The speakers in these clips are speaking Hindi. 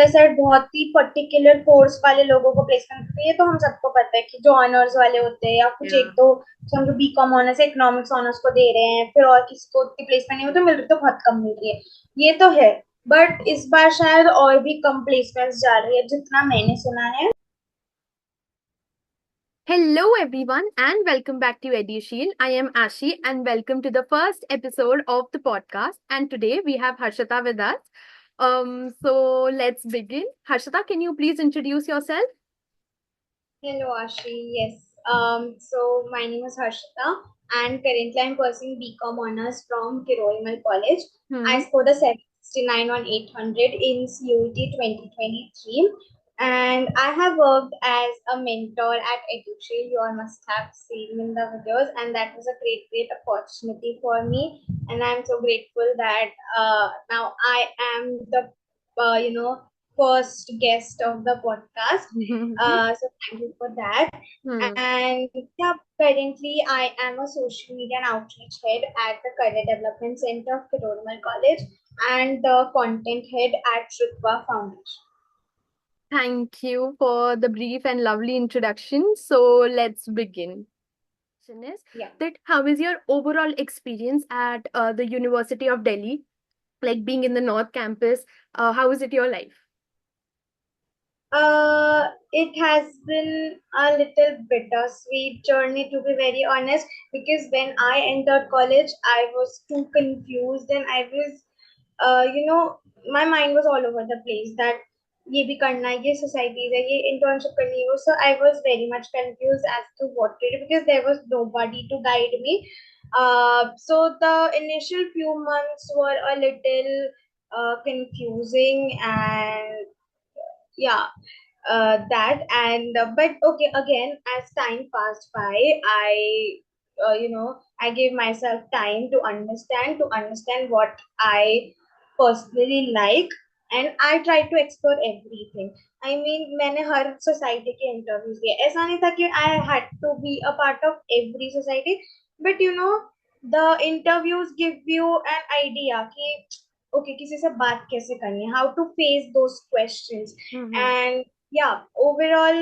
सेड बहुत ही पर्टिकुलर कोर्स वाले लोगों को प्लेसमेंट मिलती है, ये तो हम सबको पता है कि जो ऑनर्स वाले होते हैं या कुछ एक Yeah. दो समझो बीकॉम ऑनर्स इकोनॉमिक्स ऑनर्स को दे रहे हैं, फिर और किसी को उतनी प्लेसमेंट नहीं होती, मिल रही तो बहुत कम मिल रही है, ये तो है। बट इस बार शायद और भी कम प्लेसमेंट्स जा रही है जितना मैंने सुना है। Hello, everyone, and welcome back to EduShield. I am Ashi, and welcome to the first episode of the podcast. And today we have Harshita with us. So let's begin. Harshita, can you please introduce yourself? Hello, Ashi. Yes. So my name is Harshita, and currently I'm pursuing BCom honors from Kiroimal College. I Hmm. scored a 769 on 800 in CUET 2023, and I have worked as a mentor at EduShield. You all must have seen in the videos, and that was a great opportunity for me. And I'm so grateful that now I am the first guest of the podcast. So thank you for that. Hmm. And yeah, currently I am a social media and outreach head at the Career Development Center of Kirodumal College and the content head at Shrutva Foundation. Thank you for the brief and lovely introduction. So let's begin. Question is Yeah. that how is your overall experience at the University of Delhi, like being in the North Campus? How is it your life? It has been a little bittersweet journey, to be very honest, because when I entered college, I was too confused and I was, my mind was all over the place that ये भी करना है, ये societies है, ये internship करनी है, so I was very much confused as to what to do because there was nobody to guide me. So the initial few months were a little confusing and yeah, that and but okay, again as time passed by, I gave myself time to understand what I personally like, and I tried to explore everything. I mean, मैंने हर सोसाइटी के इंटरव्यूज दिए, ऐसा नहीं था कि I had to be a part of every society, but the interviews give you an idea कि ओके किसी से बात कैसे करनी है, how to face those questions, Hmm. And या ओवरऑल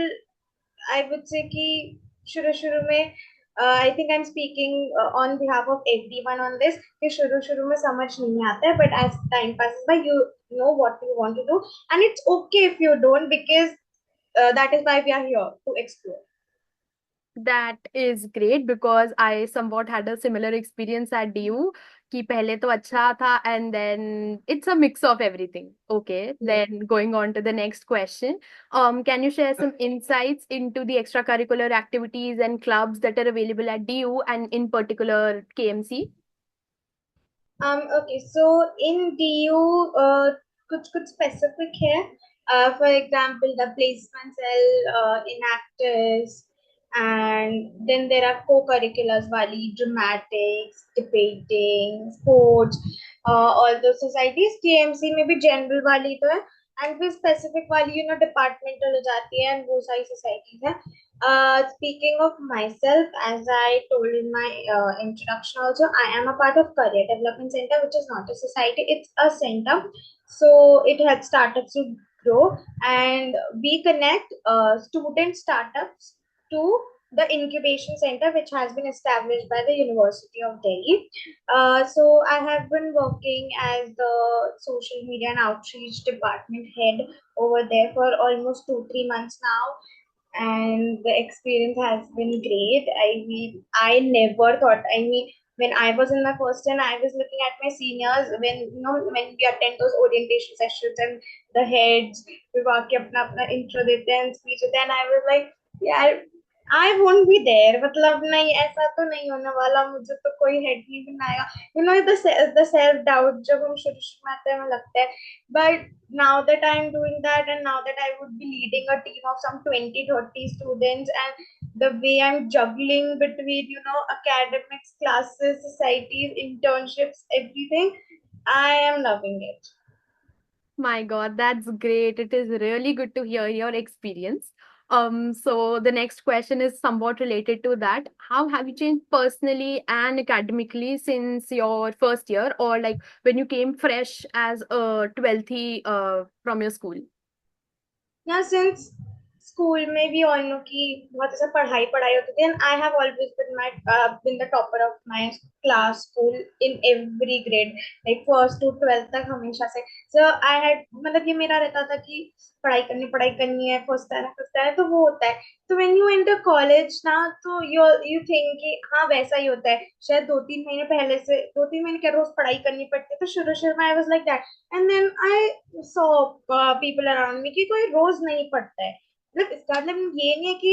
आई वुड से कि शुरू शुरू में I think I am speaking on behalf of everyone on this कि शुरू शुरू में समझ नहीं आता है, but as time passes by you know what you want to do, and it's okay if you don't, because that is why we are here to explore. That is great because I somewhat had a similar experience at DU कि पहले तो अच्छा था and then it's a mix of everything. Okay, Yeah. then going on to the next question. Can you share some insights into the extracurricular activities and clubs that are available at DU and in particular KMC? Okay, so in DU, कुछ specific है. For example, the placement cell, inactives, and then there are co-curriculars वाली, dramatics, debating, sports, all those societies. KMC में भी general वाली तो है, and फिर specific वाली departmental हो जाती है, and वो सारी societies है. Speaking of myself, as I told in my introduction also, I am a part of Career Development Center, which is not a society, it's a center. So it helps startups to grow, and we connect student startups to the incubation center, which has been established by the University of Delhi. So I have been working as the social media and outreach department head over there for almost 2 3 months now, and the experience has been great. I mean, I never thought. I mean, when I was in my first year, I was looking at my seniors when when we attend those orientation sessions and the heads we walk अपना intro देते हैं and speech देते हैं, and I was like, yeah, I won't be there. मतलब नहीं, ऐसा तो नहीं होने वाला, मुझे तो कोई हेड नहीं बनाएगा. The self doubt जब हम शुरू शुरू में आते हैं हमें लगता है, but now that I'm doing that, and now that I would be leading a team of some 20 30 students, and the way I'm juggling between academics, classes, societies, internships, everything, I am loving it. My God, that's great. It is really good to hear your experience. So the next question is somewhat related to that. How have you changed personally and academically since your first year, or like when you came fresh as a 12th from your school? Now, since school में भी all know कि बहुत ऐसा पढ़ाई पढ़ाई होती थी, and I have always been the topper of my class school in every grade, like first to 12th तक हमेशा से. So I had मतलब ये मेरा रहता था कि पढ़ाई करनी है, फर्स्ट आना तो वो होता है. तो when you enter college ना, तो you think कि हाँ वैसा ही होता है. शायद 2-3 महीने पहले से 2-3 महीने क्या रोज पढ़ाई करनी पड़ती है. तो शुरू में I was like that, and then I saw people around me कि कोई रोज नहीं पढ़ता है. मतलब इसका मतलब ये नहीं है कि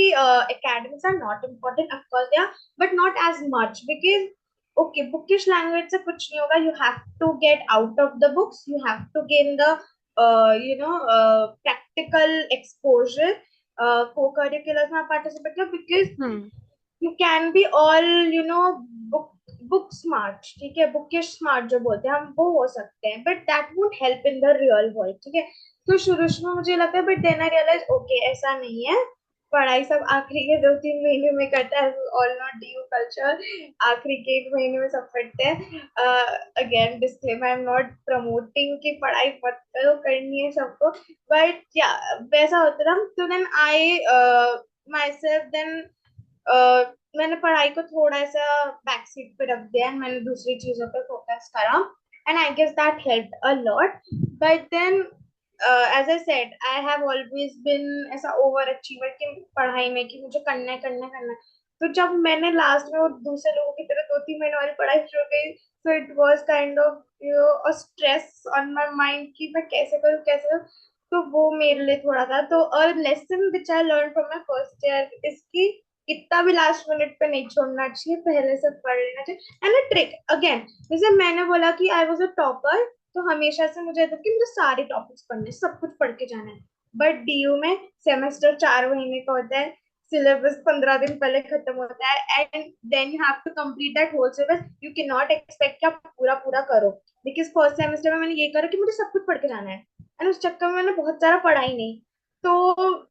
academics are not important, of course they are, but not as much, because okay, bookish language से कुछ नहीं होगा. You have to get out of the books, you have to gain the practical exposure. Co-curriculars में participate करो, because you can be all book book smart, ठीक है, बुकिश स्मार्ट जो बोलते हैं हम वो हो सकते हैं, but that won't help in the real world, ठीक है. तो शुरू में मुझे लगता है, but then I realize okay ऐसा नहीं है. पढ़ाई सब आखिरी के 2-3 महीने में करता है. ऑल नॉट ड्यू कल्चर, आखिरी के 1 महीने में सब करते हैं. Again disclaimer, I am not promoting कि पढ़ाई मत करो, करनी है सबको, बट या वैसा होता था. तो then I myself then मैंने पढ़ाई को थोड़ा सा बैक सीट पे रख दिया, and मैंने दूसरी चीजों पे फोकस करा, and I guess that helped a lot. But then as I said, I have always been ऐसा ओवर अचीवर कि पढ़ाई में कि मुझे करना है. तो जब मैंने लास्ट में वो दूसरे लोगों की तरह 2-3 महीने वाली पढ़ाई शुरू की, so it was kind of a stress on my mind कि मैं कैसे करूँ. तो वो मेरे लिए थोड़ा था. तो a lesson which I learned from my first year is कि इतना भी लास्ट मिनट पे नहीं छोड़ना चाहिए, पहले से पढ़ लेना चाहिए. एंड अ ट्रिक अगेन, जैसे मैंने बोला कि आई वाज अ टॉपर, तो हमेशा से मुझे था कि मुझे सारे टॉपिक्स पढ़ने, सब कुछ पढ़ के जाना है. बट डीयू में सेमेस्टर 4 महीने का होता है, सिलेबस 15 दिन पहले खत्म होता है, and then you have to complete that whole syllabus. You can not expect कि आप पूरा पूरा करो, बिकॉज फर्स्ट सेमेस्टर में मैंने ये करा कि मुझे सब कुछ पढ़ के जाना है, एंड उस चक्कर में मैंने बहुत सारा पढ़ा ही नहीं. तो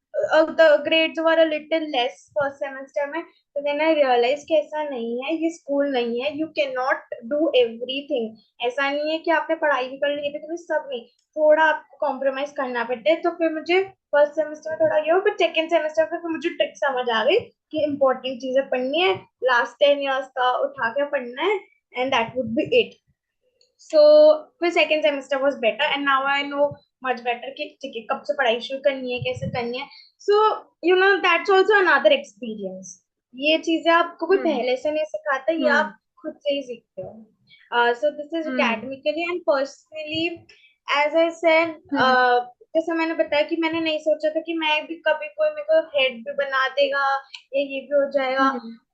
the grades were a little less first semester में. तो then I realized कि ऐसा नहीं है, ये स्कूल नहीं है. You cannot do everything. ऐसा नहीं है कि आपने पढ़ाई भी कर ली है तो सब नहीं, थोड़ा आपको कॉम्प्रोमाइज करना पड़ता है. तो फिर मुझे फर्स्ट सेमेस्टर में थोड़ा गया, फिर सेकेंड सेमेस्टर में फिर मुझे ट्रिक समझ आ गई कि इंपॉर्टेंट चीजें पढ़नी है, लास्ट 10 years का उठा के पढ़ना है, and that would be it. So फिर second semester was better, and now I know much better कि ठीक है कब से पढ़ाई शुरू करनी है, कैसे करनी है. So that's also another experience. ये चीजें आपको कोई पहले से नहीं सिखाता, ये आप खुद से ही सीखते हो. So this is academically and personally, as I said, जैसे मैंने बताया कि मैंने नहीं सोचा था कि मैं भी कभी कोई मेरे को हेड भी बना देगा या ये भी हो जाएगा.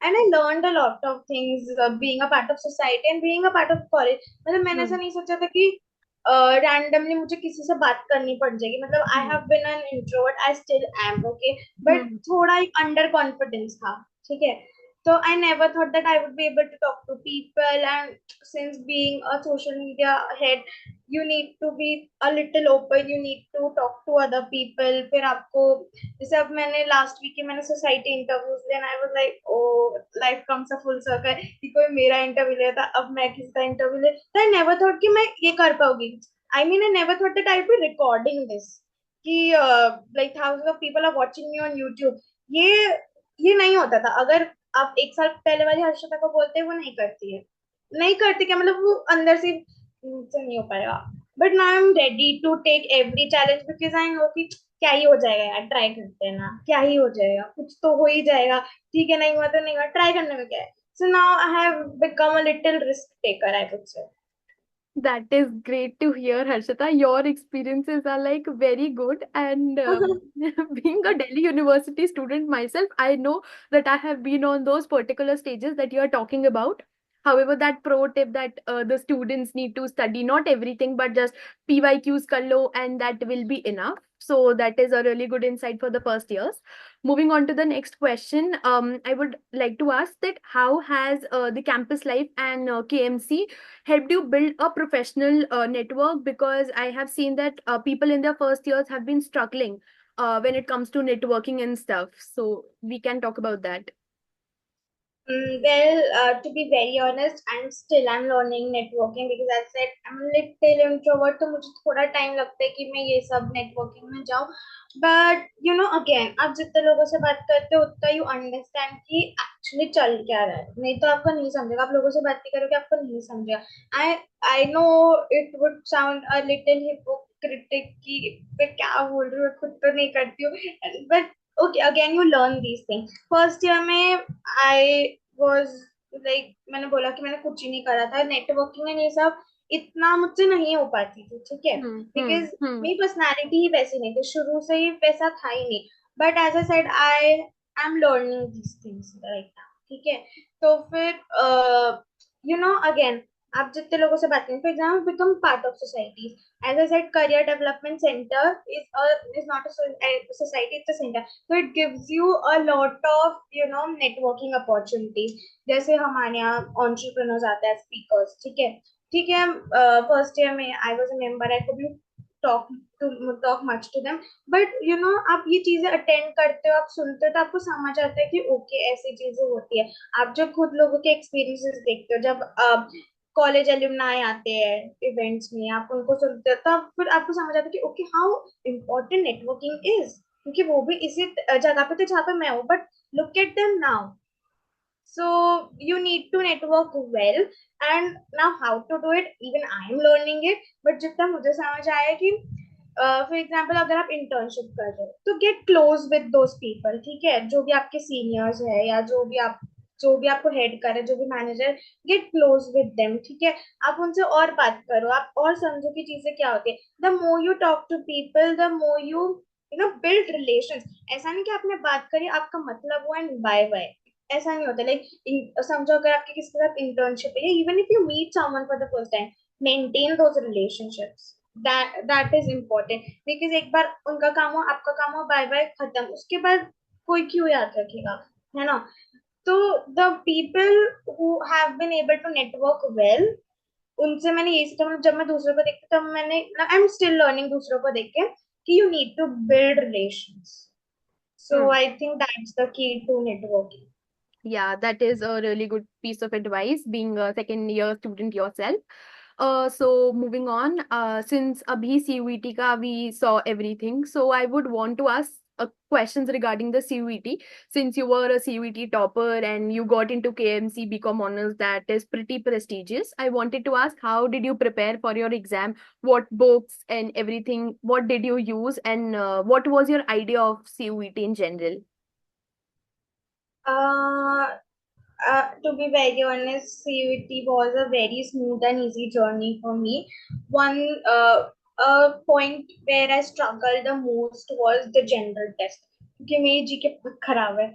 And I learned a lot of things being a part of society and being a part of college. मतलब मैंने ऐसा नहीं सोचा था कि रैंडमली मुझे किसी से बात करनी पड़ जाएगी. मतलब I have been an introvert, I still am, okay, but थोड़ा अंडर कॉन्फिडेंस था, ठीक है. So I never thought that I would be able to talk to people, and since being a social media head, you need to be a little open, you need to talk to other people. फिर आपको जैसे अब मैंने लास्ट वीक मैंने सोसाइटी इंटरव्यूज दिया, I was like oh life comes a full circle कि कोई मेरा इंटरव्यू लिया था, अब मैं किसी का इंटरव्यू ले. तो आई नेवर थॉट कि मैं ये कर पाऊंगी. I mean I never thought that I will be recording this कि like thousands of people are watching me on YouTube. ये नहीं होता था. अगर आप 1 साल पहले वाली हर्षिता को बोलते हैं, वो नहीं करती क्या, मतलब वो अंदर से मुझसे नहीं हो पाएगा. But now I am ready to take every challenge, because I know कि क्या ही हो जाएगा यार, ट्राई करते हैं ना, क्या ही हो जाएगा, कुछ तो हो ही जाएगा, ठीक है, नहीं हुआ तो नहीं हुआ, ट्राई करने में क्या है. So now I have become a little risk taker, I would से. That is great to hear, Harshita. Your experiences are like very good. And being a Delhi University student myself, I know that I have been on those particular stages that you are talking about. However, that pro tip that the students need to study not everything, but just PYQs kar lo, and that will be enough. So that is a really good insight for the first years. Moving on to the next question, I would like to ask that how has the campus life and KMC helped you build a professional network? Because I have seen that people in their first years have been struggling when it comes to networking and stuff. So we can talk about that. To be very honest, I'm learning networking because I said I'm a little introvert, तो मुझे थोड़ा टाइम लगता है कि मैं ये सब नेटवर्किंग में जाऊँ. बट अगेन आप जितने लोगों से बात करते हो उतना यू अंडरस्टैंड कि एक्चुअली चल क्या रहा है. नहीं तो आपको नहीं समझेगा. आप लोगों से बात नहीं करोगे, आपको नहीं समझेगा. I I know it would sound a little hypocritic कि मैं क्या बोल रही हूँ, खुद तो नहीं करती हूँ. But okay, again you learn these things. First year में आई वाज लाइक, मैंने बोला कि मैंने कुछ ही नहीं करा था नेटवर्किंग एंड ये सब. इतना मुझसे नहीं हो पाती थी, ठीक है, बिकॉज मेरी पर्सनालिटी ही वैसी नहीं थी, शुरू से ही वैसा था ही नहीं. But as a said I am learning these things right now, ठीक है. तो फिर अगेन आप जितने लोगों से बात करें, for example become part of society. As I said, career development center is not a society, it's a center. So it gives you a lot of networking opportunities. जैसे हमारे यहाँ entrepreneurs आते हैं speakers, ठीक है. ठीक है. फर्स्ट ईयर में I was a member, I couldn't talk talk much to them. But आप ये चीजें अटेंड करते हो, आप सुनते हो, तो आपको समझ आता है कि ओके ऐसी चीजें होती है. आप जब खुद लोगों के एक्सपीरियंसेस देखते हो, जब कॉलेज एल्यूमनाई आते हैं इवेंट्स में, आप उनको सुनते हो, तब फिर आपको समझ आता है कि okay how important networking is. क्योंकि वो भी इसी जगह पे थे जहाँ पे मैं हूँ, but look at them now. So you need to network well, and now how to do it, even I am learning it. But जितना मुझे समझ आया कि फॉर एग्जाम्पल अगर आप इंटर्नशिप कर रहे हो तो get close with those people, ठीक है, जो भी आपके सीनियर्स है या जो भी आपको हेड करे, जो भी manager, get close with them, ठीक है. आप उनसे और बात करो, आप और समझो कि चीजें क्या होती है. The more you talk to people, the more you build relation. ऐसा नहीं कि आपने बात करी आपका मतलब हुआ एंड बाय बाय. ऐसा नहीं होता. लाइक समझो अगर आपके किसी के साथ इंटर्नशिप है, even if you meet someone for the first time, maintain those relationships. That is important. Because एक बार उनका काम हो, आपका काम हो, बाय बाय, खत्म. उसके बाद कोई क्यों याद रखेगा, है ना. तो the people who have been able to network well, उनसे मैंने यही सीखा. मतलब जब मैं दूसरों को देखती तब मैंने, आई एम स्टिल लर्निंग दूसरों को देख के कि you need to build relations. So Hmm. I think that's the key to networking. Yeah, that is a really good piece of advice, being a second year student yourself. So moving on, since abhi CUET ka we saw everything, so I would want to ask questions regarding the CUET. Since you were a CUET topper and you got into KMC BCom honors, that is pretty prestigious. I wanted to ask, how did you prepare for your exam? What books and everything? What did you use? And what was your idea of CUET in general? Uh, to be very honest, CUT was a very smooth and easy journey for me. One point where I struggled the most was the general test, क्योंकि मेरी जीके बहुत खराब है.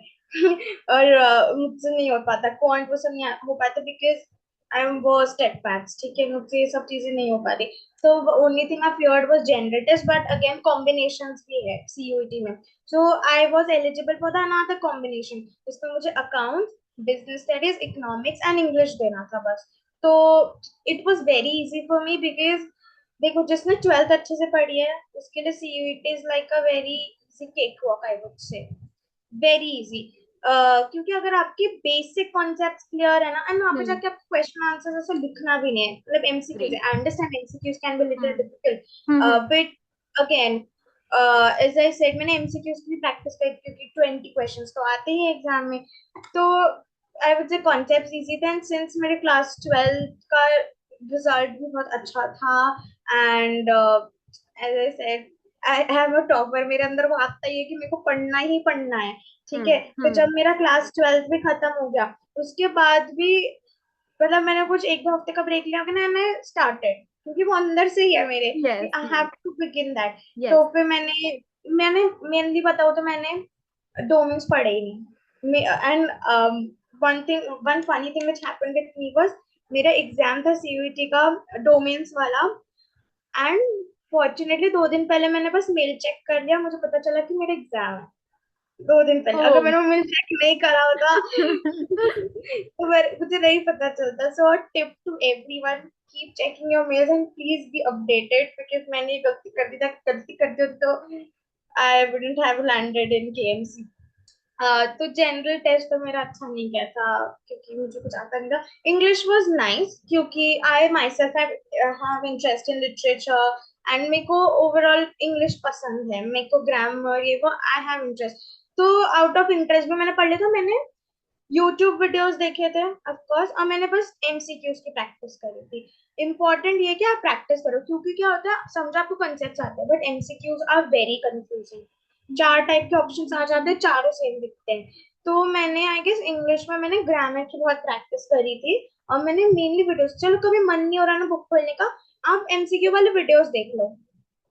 और मुझसे नहीं हो पाता, क्वांट वो सब नहीं हो पाता, because I am worst at maths, ठीक है, मुझसे ये सब चीजें नहीं हो पाती. So the only thing I feared was general test, but again combinations भी है CUET में. So I was eligible for the another combination, जिसमें मुझे accounts, business studies, economics and English देना था बस. तो it was very easy for me, because देखो जिसने ट्वेल्थ अच्छे से पढ़ी है उसके लिए CUET is like a very easy cake walk, I would से. Very easy. क्योंकि अगर आपके बेसिक कॉन्सेप्ट क्लियर है ना, एंड वहां पे Hmm. जाके आपको क्वेश्चन आंसर ऐसे लिखना भी नहीं है. मतलब MCQs, Great. I understand MCQs can be little Hmm. Difficult, Hmm. But again as I said, मैंने एमसीक्यूज की प्रैक्टिस करी क्योंकि 20 क्वेश्चंस तो आते ही एग्जाम में. तो I would say concept easy थे, एंड सिंस मेरे क्लास 12 का रिजल्ट भी बहुत अच्छा था, and as I said I have a topper. मेरे अंदर वो आता ही है कि मेरे को पढ़ना ही पढ़ना है, ठीक है. Hmm. तो Hmm. जब मेरा क्लास 12 भी खत्म हो गया, उसके बाद भी मतलब मैंने कुछ एक दो हफ्ते का ब्रेक लिया, मैंने स्टार्टेड, क्योंकि वो अंदर से ही है मेरे, Yes. I Yes. Have to begin that. Yes. तो फिर मैंने मैंने मेनली बताऊँ तो मैंने डोमेन्स पढ़े ही नहीं. And one funny thing which happened with me was, मेरा एग्जाम था सीयूईटी का डोमेन्स वाला, एंड फॉर्चुनेटली 2 दिन पहले मैंने बस मेल चेक कर लिया, मुझे पता चला कि मेरा एग्जाम है 2 दिन पहले. अगर Oh. मैंने वो मेल चेक नहीं करा होता तो मुझे नहीं पता चलता. So tip to everyone, keep checking your mails and please be updated, because मैंने ये गलती कर दी तो I wouldn't have landed in KMC. तो जनरल टेस्ट तो मेरा अच्छा नहीं गया था क्योंकि मुझे कुछ आता नहीं था। इंग्लिश वाज नाइस क्योंकि I myself have interest in literature and मेरे को ओवरऑल इंग्लिश पसंद है, मेरे को ग्रामर ये वो आई हैव इंटरेस्ट। तो आउट ऑफ इंटरेस्ट भी मैंने पढ़ लिया था। मैंने यूट्यूब वीडियोस देखे थे ऑफ कोर्स, और मैंने बस एमसीक्यूज की प्रैक्टिस करी थी। इंपॉर्टेंट ये कि आप प्रैक्टिस करो क्योंकि क्या होता है, समझो आपको कंसेप्ट आते हैं but MCQs are very confusing. चार टाइप के ऑप्शंस आ जाते हैं, चारों सेम दिखते हैं। तो मैंने आई गेस इंग्लिश में मैंने ग्रामर की बहुत प्रैक्टिस करी थी। और मैंने मेनली वीडियोस, चलो कभी मन नहीं हो रहा ना बुक खोलने का, आप एमसीक्यू वाले वीडियोस देख लो।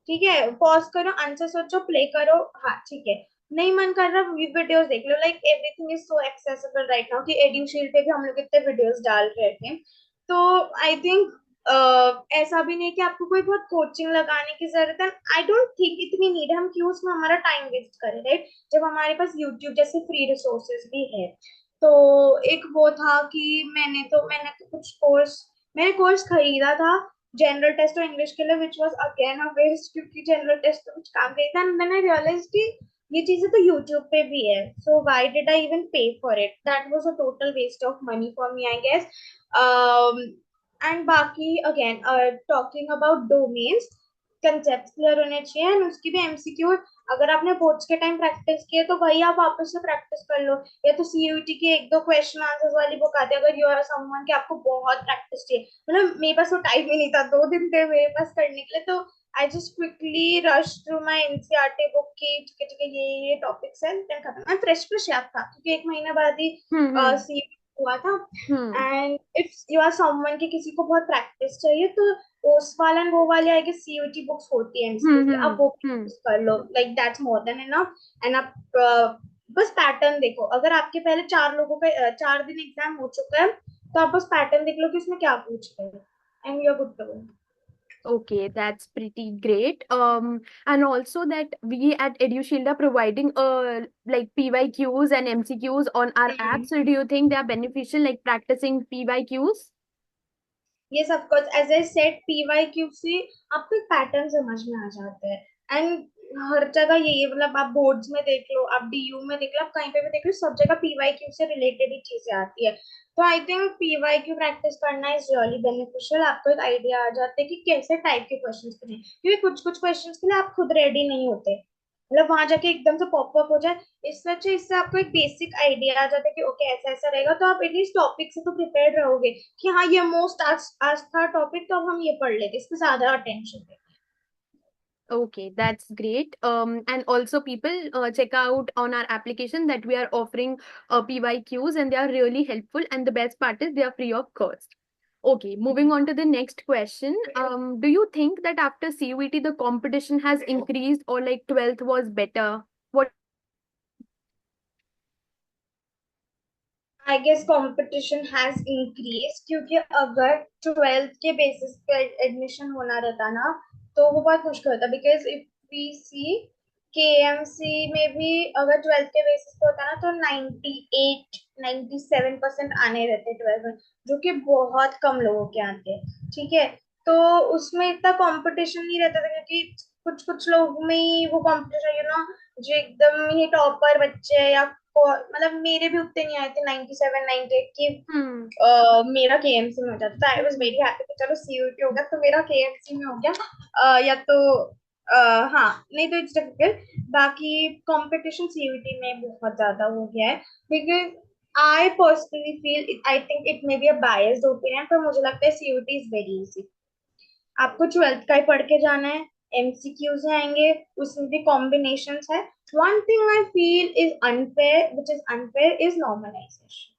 ठीक है, पॉज करो, आंसर सोचो, प्ले करो। हाँ ठीक है, नहीं मन कर रहा वीडियोस देख लो। Like everything is so accessible right now कि एड्यूशील पे भी हम लोग इतने वीडियोस डाल रहे थे। तो आई थिंक ऐसा भी नहीं कि आपको कोई बहुत कोचिंग लगाने की जरूरत है। आई डोंट थिंक इतनी नीड है हम क्यों उसमें हमारा टाइम वेस्ट करें, राइट, जब हमारे पास यूट्यूब जैसे फ्री रिसोर्सेज भी है। तो एक वो था कि मैंने तो कुछ कोर्स, मैंने कोर्स खरीदा था जनरल टेस्ट और इंग्लिश के लिए, which was again a waste क्योंकि जनरल टेस्ट तो कुछ काम नहीं था। एंड देन आई रियलाइज कि ये चीजें तो यूट्यूब पे भी है, so why did I even pay for it? That was a total waste of money for me I guess. And बाकी again talking about domains, concept clear होने चाहिए एंड उसकी भी एमसीक्यू। अगर आपने बोर्ड्स के टाइम प्रैक्टिस किए तो वही आप वापस से प्रैक्टिस कर लो, या तो सीयूटी के एक दो क्वेश्चन आंसर्स वाली बुक आती है अगर यू आर समवन कि आपको बहुत प्रैक्टिस चाहिए। मतलब मेरे पास वो टाइम ही नहीं था, 2 दिन थे मेरे पास करने के लिए। तो I just quickly rush through my NCERT book की, ठीक है ये टॉपिक्स हैं, देन खत्म। मैं फ्रेश फ्रेश याद था क्योंकि एक महीने बाद ही हम्म सीयूटी हुआ था। Hmm and if you are someone कि किसी को बहुत प्रैक्टिस चाहिए तो ओस वाला एंड वो वाले आई गेस सीयूटी बुक्स होती है एमसीक्यू की, आप वो हम्म प्रैक्टिस कर लो, like that's more than enough. And आप बस पैटर्न देखो, अगर आपके पहले 4 लोगों का 4 दिन एग्जाम हो चुका है तो आप बस पैटर्न देख लो कि उसमें क्या पूछ रहे हैं and you are good to go. Okay, that's pretty great. And also that we at EduShield are providing like PYQs and MCQs on our app. So do you think they are beneficial, like practicing PYQs? ये सब कुछ एज ए सेट पीवाईक्यू से आपको एक पैटर्न समझ में आ जाता है। एंड हर जगह यही है, मतलब आप बोर्ड्स में देख लो, आप डीयू में देख लो, आप कहीं पे भी देख लो, सब जगह पीवाईक्यू से रिलेटेड ही चीजें आती है। तो आई थिंक पीवाईक्यू प्रैक्टिस करना इज रियली बेनिफिशियल। आपको एक आइडिया आ जाता है कि कैसे टाइप के क्वेश्चंस करें, क्योंकि कुछ कुछ क्वेश्चंस के लिए आप खुद रेडी नहीं होते, मतलब वहां जाके एकदम से पॉपअप हो जाए। इससे अच्छा इससे आपको एक बेसिक आइडिया आ जाता है कि ओके ऐसा ऐसा रहेगा, तो आप एटलीस्ट टॉपिक से तो प्रिपेयर्ड रहोगे कि हाँ ये मोस्ट आज था टॉपिक, तो अब हम ये पढ़ लेते, इस पे ज्यादा अटेंशन दें। Okay, that's great. And also people check out on our application that we are offering PYQs and they are really helpful. And the best part is they are free of cost. Okay, moving on to the next question. Do you think that after CUET the competition has increased or like 12th was better? What? I guess competition has increase क्योंकि अगर 12th के बेसिस पे एडमिशन होना रहता ना तो वो बहुत मुश्किल होता, because if we see KMC में भी अगर 12th के बेसिस पे होता ना तो 98-97% आने रहते 12th में, जो कि बहुत कम लोगों के आते हैं। ठीक है, तो उसमें इतना कंपटीशन नहीं रहता था क्योंकि कुछ कुछ लोग में ही वो कंपटीशन, जो एकदम ही टॉपर बच्चे हैं या मतलब मेरे भी उतने नहीं आए थे 97 98 की। Hmm. मेरा केएमसी में हो जाता था, आई वाज वेरी हैप्पी कि चलो सीयूटी हो गया तो मेरा केएमसी में हो गया। या तो हाँ, नहीं तो इट्स डिफिकल्ट। बाकी कंपटीशन सीयूटी में बहुत ज्यादा हो गया है, because I personally feel, I think it may be a biased opinion, पर मुझे लगता है सीयूटी इज वेरी इजी। आपको 12th का ही पढ़ के जाना है, एमसीक्यूज आएंगे, उसमें भी कॉम्बिनेशंस है। One thing I feel is unfair, which is unfair, is normalization.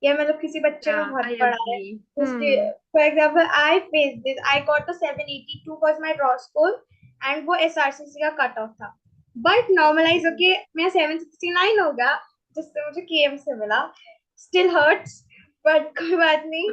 या मतलब किसी बच्चे ने Yeah, बहुत I पढ़ा है, agree. उसके Hmm. For example I face this, I got a 782 was my raw score and वो एसआरसीसी का कट ऑफ था, बट नॉर्मलाइज होके मेरा 769 हो गया, जिससे मुझे केएम से मिला। स्टिल हर्ट्स, बट कोई बात नहीं।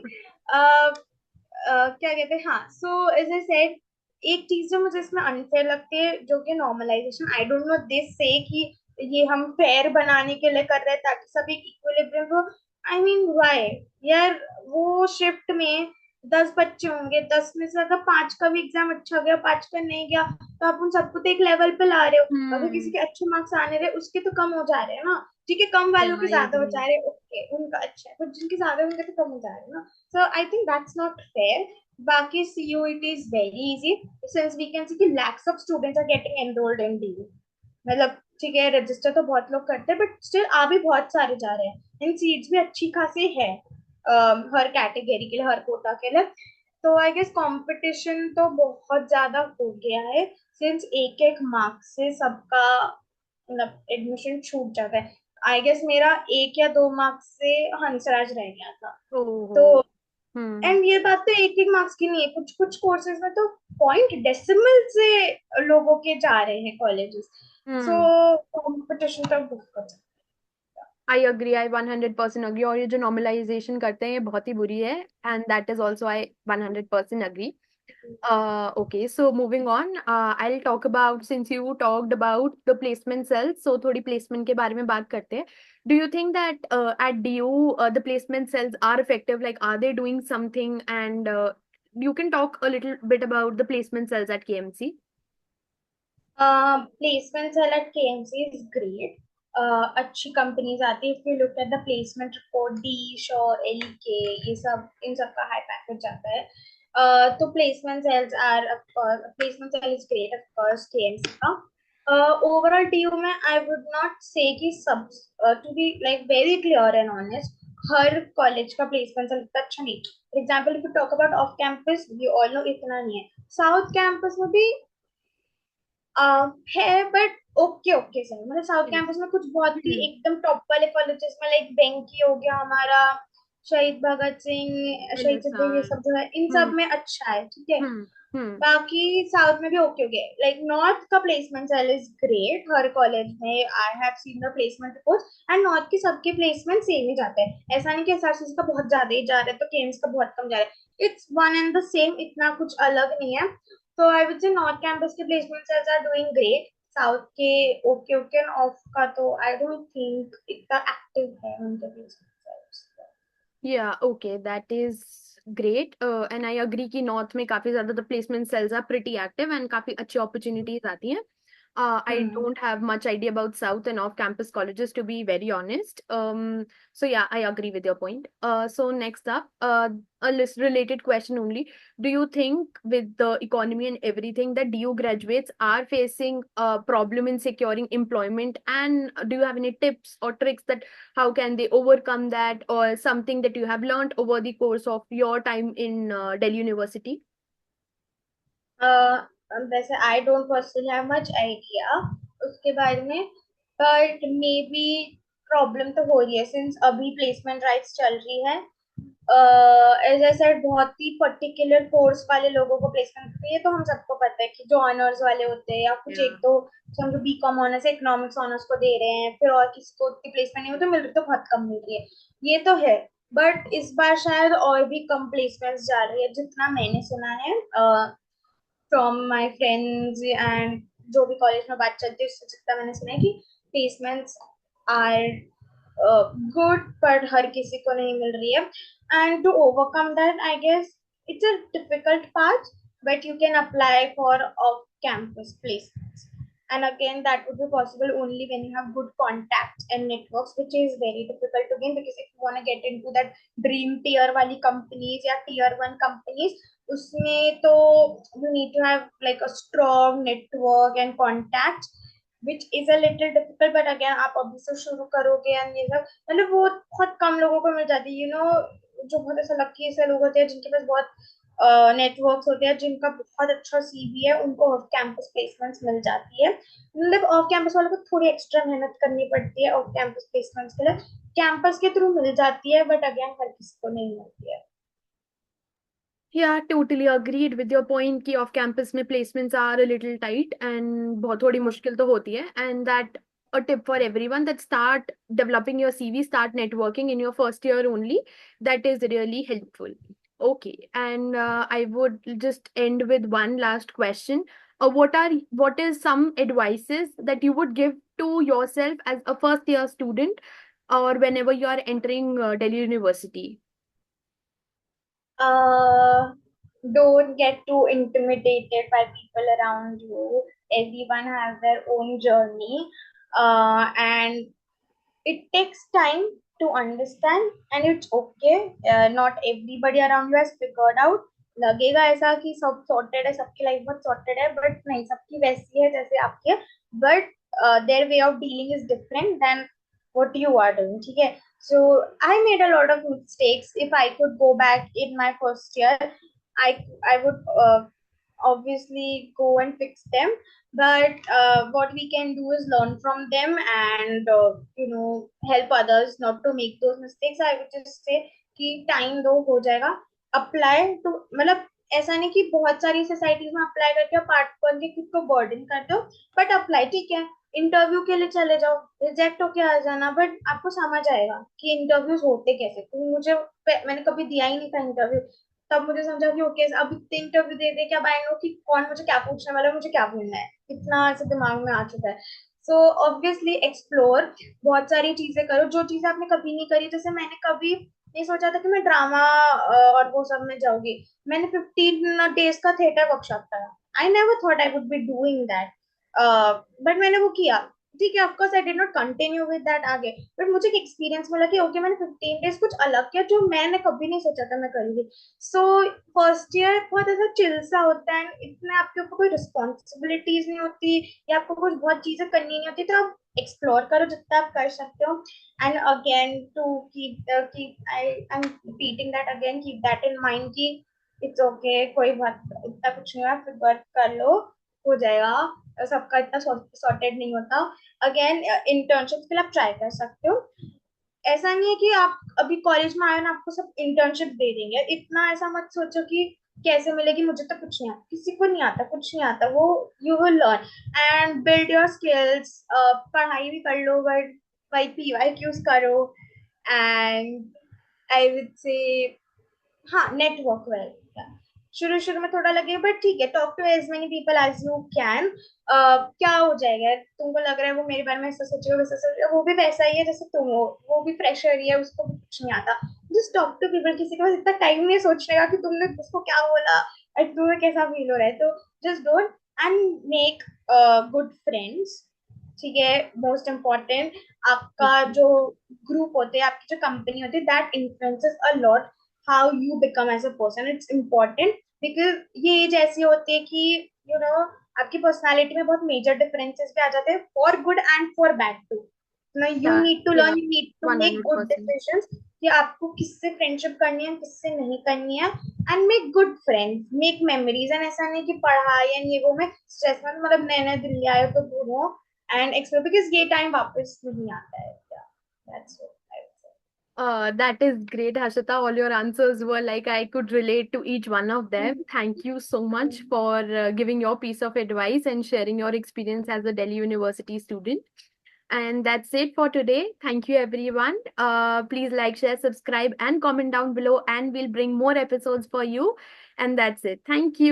क्या कहते हैं, हाँ, सो एज आई सेड, एक चीज जो मुझे इसमें अनफेयर लगती है जो कि normalization, I don't know this say कि ये हम फेयर बनाने के लिए कर रहे हैं ताकि सब एक इक्विलिब्रियम हो। आई मीन व्हाई यार, वो शिफ्ट में 10 बच्चे होंगे, 10 में से अगर 5 का भी एग्जाम अच्छा गया, 5 का नहीं गया, तो आप उन सबको तो एक लेवल पे ला रहे हो। अगर किसी Hmm. के अच्छे मार्क्स आने रहे उसके तो कम हो जा रहे हैं ना। ठीक है, कम वालों Yeah, के I ज्यादा हो agree. जा रहे, ओके उनका अच्छा है, बट जिनके ज्यादा होंगे तो कम हो जा रहे हैं ना. So I think that's not fair. बाकी CUET is very easy, since we can see कि lakhs of students are getting enrolled in DU. मतलब ठीक है, रजिस्टर तो बहुत लोग करते हैं, बट स्टिल आ भी बहुत सारे जा रहे हैं. एंड सीट्स भी अच्छी खासी है, हर कैटेगरी के लिए, हर कोटा के लिए. तो आई गेस कंपटीशन तो बहुत ज्यादा हो गया है, सिंस एक एक मार्क्स से सबका मतलब एडमिशन छूट जाता है. आई गेस मेरा एक या दो मार्क्स से हंसराज रह गया था. ओहो. तो Hmm. एंड ये बात तो एक एक मार्क्स की नहीं है, कुछ कुछ कोर्सेज में तो पॉइंट डेसिमल से लोगों के जा रहे हैं कॉलेजेस. सो Hmm. कंपटीशन तो बहुत है. आई अग्री, आई 100% अग्री, और ये जो नॉर्मलाइजेशन करते हैं ये बहुत ही बुरी है, and that is also I 100% agree. Okay, so moving on, I'll talk about, since you talked about the placement cells, so थोड़ी placement के बारे में बात करते हैं. Do you think that at DU the placement cells are effective? Like, are they doing something? And you can talk a little bit about the placement cells at KMC. Placement cell at KMC is great. अच्छी कंपनीज आती है. If you look at the placement report, डीश और एलके, ये सब इन सब का हाई पैकेज जाता है. तो placement cells are, placement cell is great of course KMC का. ओवरऑल टीयू में आई वुड नॉट से कि सब, to be like very clear and honest, हर कॉलेज का प्लेसमेंट सेल इतना अच्छा नहीं. For example, if you talk about off campus, we all know इतना नहीं है. साउथ कैंपस में भी है, बट ओके ओके सर. मतलब साउथ Yes. कैंपस में कुछ बहुत ही Hmm. एकदम टॉप वाले कॉलेजेस में, लाइक बेंकी हो गया हमारा, शहीद भगत सिंह, शहीद सतगुरु, ये NSR. सब जो है इन Hmm. सब में अच्छा है, ठीक है. Hmm. Hmm. बाकी साउथ में भी ओके हो गया. लाइक नॉर्थ का प्लेसमेंट सेल इज ग्रेट हर कॉलेज में. I have seen the placement reports, and north के सबके प्लेसमेंट सेम ही जाते हैं. ऐसा नहीं कि एसआरसीसी का बहुत ज्यादा ही जा रहा है तो केम्स का बहुत कम जा रहा है. It's one and the same, इतना कुछ अलग नहीं है. तो I would say north campus के placement cells are doing great. South के ओके ओके, एंड ऑफ का तो आई डोंट थिंक इतना एक्टिव है उनके placement cells. Yeah, okay, that is great. And I agree कि नॉर्थ में काफी ज्यादा the placement cells are pretty active and काफी अच्छी opportunities आती हैं. I hmm. don't have much idea about South and off-campus colleges, to be very honest. So yeah, I agree with your point. So next up, a list related question only. Do you think with the economy and everything that DU graduates are facing a problem in securing employment? And do you have any tips or tricks that how can they overcome that, or something that you have learned over the course of your time in Delhi University? वैसे I don't personally have much idea उसके बारे में, बट मे बी प्रॉब्लम तो हो रही है सिंस अभी प्लेसमेंट ड्राइव्स चल रही है. एज आई सेड, बहुत ही पर्टिकुलर कोर्स वाले लोगों को प्लेसमेंट मिलती है. तो हम सबको पता है कि जो ऑनर्स वाले होते हैं, या कुछ Yeah. एक दो समझो बीकॉम ऑनर्स, इकोनॉमिक्स ऑनर्स को दे रहे हैं, फिर और किसी को उतनी प्लेसमेंट नहीं होती, मिल रही तो बहुत कम मिल रही है. ये तो है. बट इस बार शायद और भी कम प्लेसमेंट्स जा रही है जितना मैंने सुना है फ्रॉम माई फ्रेंड्स. एंड जो भी कॉलेज में बात चलती है उससे जितना मैंने सुना है कि प्लेसमेंट्स आर गुड, पर हर किसी को नहीं मिल रही है. And to overcome that, I guess it's a difficult path, but you can apply for off campus placements. And again, that would be possible only when you have good contacts and networks, which is very difficult to gain, because if you want to get into that dream tier वाली companies या tier 1 companies, उसमें तो you need to have like a strong network and contact, which is a little difficult. But again, आप अभी से शुरू करोगे and ये सब, मतलब वो बहुत कम लोगों को मिल जाती है. जो बहुत ऐसा लकी ऐसे लोग होते हैं जिनके पास बहुत नेटवर्क्स होते हैं, जिनका बहुत अच्छा सीवी है, उनको ऑफ कैंपस प्लेसमेंट्स मिल जाती है. मतलब ऑफ कैंपस वालों को थोड़ी एक्स्ट्रा मेहनत करनी पड़ती है ऑफ कैंपस प्लेसमेंट्स के लिए. कैंपस के थ्रू मिल जाती है, बट अगेन हर किसी को नहीं मिलती है. Yeah, totally agreed with your point कि off campus में placements are a little tight and बहुत थोड़ी मुश्किल तो होती है, and that a tip for everyone that start developing your CV, start networking in your first year only. That is really helpful. Okay, and I would just end with one last question. What is some advices that you would give to yourself as a first year student or whenever you are entering Delhi University? uh, don't get too intimidated by people around you. Everyone has their own journey, and it takes time to understand and it's okay. Not everybody around you has figured out. लगेगा ऐसा कि सब सॉर्टेड है, सबकी लाइफ बहुत सॉर्टेड है, बट नहीं, सबकी वैसी है जैसे आपकी है, but their way of dealing is different than what you are doing. ठीक है. So I made a lot of mistakes. If I could go back in my first year, I would obviously go and fix them. But what we can do is learn from them and help others not to make those mistakes. I would just say कि टाइम दो, हो जाएगा. अप्लाई तो मतलब ऐसा नहीं कि बहुत सारी सोसाइटीज में अप्लाई करके पार्ट बन के खुद को बर्डन करते हो, बट अप्लाई ठीक है. इंटरव्यू के लिए चले जाओ, रिजेक्ट होके आ जाना, बट आपको समझ आएगा कि इंटरव्यूज होते कैसे. तो मैंने कभी दिया ही नहीं था इंटरव्यू, तब मुझे समझा कि ओके अब इतने इंटरव्यू दे दे, क्या आई नो कि कौन मुझे क्या पूछने वाला है, मुझे क्या बोलना है, इतना ऐसे दिमाग में आ चुका है. सो ऑब्वियसली एक्सप्लोर, बहुत सारी चीजें करो जो चीजें आपने कभी नहीं करी. जैसे मैंने कभी नहीं सोचा था कि मैं ड्रामा और वो सब में जाऊंगी. मैंने 15 डेज का थिएटर वर्कशॉप करा. आई never thought I would be doing that, but मैंने वो किया. ठीक है, of course I did not continue with that आगे, बट मुझे एक एक्सपीरियंस मिला कि ओके मैंने 15 डेज कुछ अलग किया जो मैंने कभी नहीं सोचा था मैं करूंगी. सो फर्स्ट ईयर बहुत ऐसा चिल सा होता है, इतने आपके ऊपर कोई रिस्पॉन्सिबिलिटीज नहीं होती या आपको कुछ बहुत चीजें करनी नहीं होती, तो आप एक्सप्लोर करो जितना आप कर सकते हो. And again to keep I am repeating that again, keep that in mind कि इट्स ओके, कोई बात, इतना कुछ नहीं है, फिर वर्क कर लो, हो जाएगा. सबका इतना सॉर्टेड नहीं होता. अगेन इंटर्नशिप के लिए आप ट्राई कर सकते हो. ऐसा नहीं है कि आप अभी कॉलेज में आए ना आपको सब इंटर्नशिप दे देंगे, इतना ऐसा मत सोचो कि कैसे मिलेगी, मुझे तो कुछ नहीं आता, किसी को नहीं आता, कुछ नहीं आता. वो you will learn and build your skills. पढ़ाई भी कर लो, बट भाई पीवाई क्यूज करो. एंड आई वुड से हाँ, नेटवर्क वेल. शुरू शुरू में थोड़ा लगे, बट ठीक है, talk to as many people as you can. क्या हो जाएगा, तुमको लग रहा है वो मेरे बारे में ऐसा सोचेगा वैसा सोचेगा, वो भी वैसा ही है जैसे तुम हो, वो भी फ्रेशर ही है, उसको भी कुछ नहीं आता. Just talk to people. किसी के पास इतना टाइम नहीं है सोचने का कि तुमने उसको क्या बोला और तुम्हें कैसा फील हो रहा है. तो just don't and make good friends. ठीक है, मोस्ट इम्पोर्टेंट. आपका जो ग्रुप होते हैं, आपकी जो कंपनी होती है, that influences a lot how you become as a person. It's important because ये एज ऐसी होती है कि आपकी पर्सनालिटी में बहुत मेजर डिफरेंसेस भी आ जाते हैं, for good and for bad too. You Yeah, need to yeah, learn, you need to make good 100%. Decisions कि आपको किससे फ्रेंडशिप करनी है, किससे नहीं करनी है. And make good friends, make memories. And ऐसा नहीं कि पढ़ाई एंड ये वो में स्ट्रेस में मतलब नए नए दिल्ली आए तो घूमो एंड एक्सप्लोर, बिकॉज ये टाइम वापस नहीं आता है. दैट्स व्हाट आई वुड से. That is great, Harshita. All your answers were like I could relate to each one of them. Thank you so much for giving your piece of advice and sharing your experience as a Delhi University student. And that's it for today. Thank you, everyone. Please like, share, subscribe, and comment down below, and we'll bring more episodes for you. And that's it. Thank you.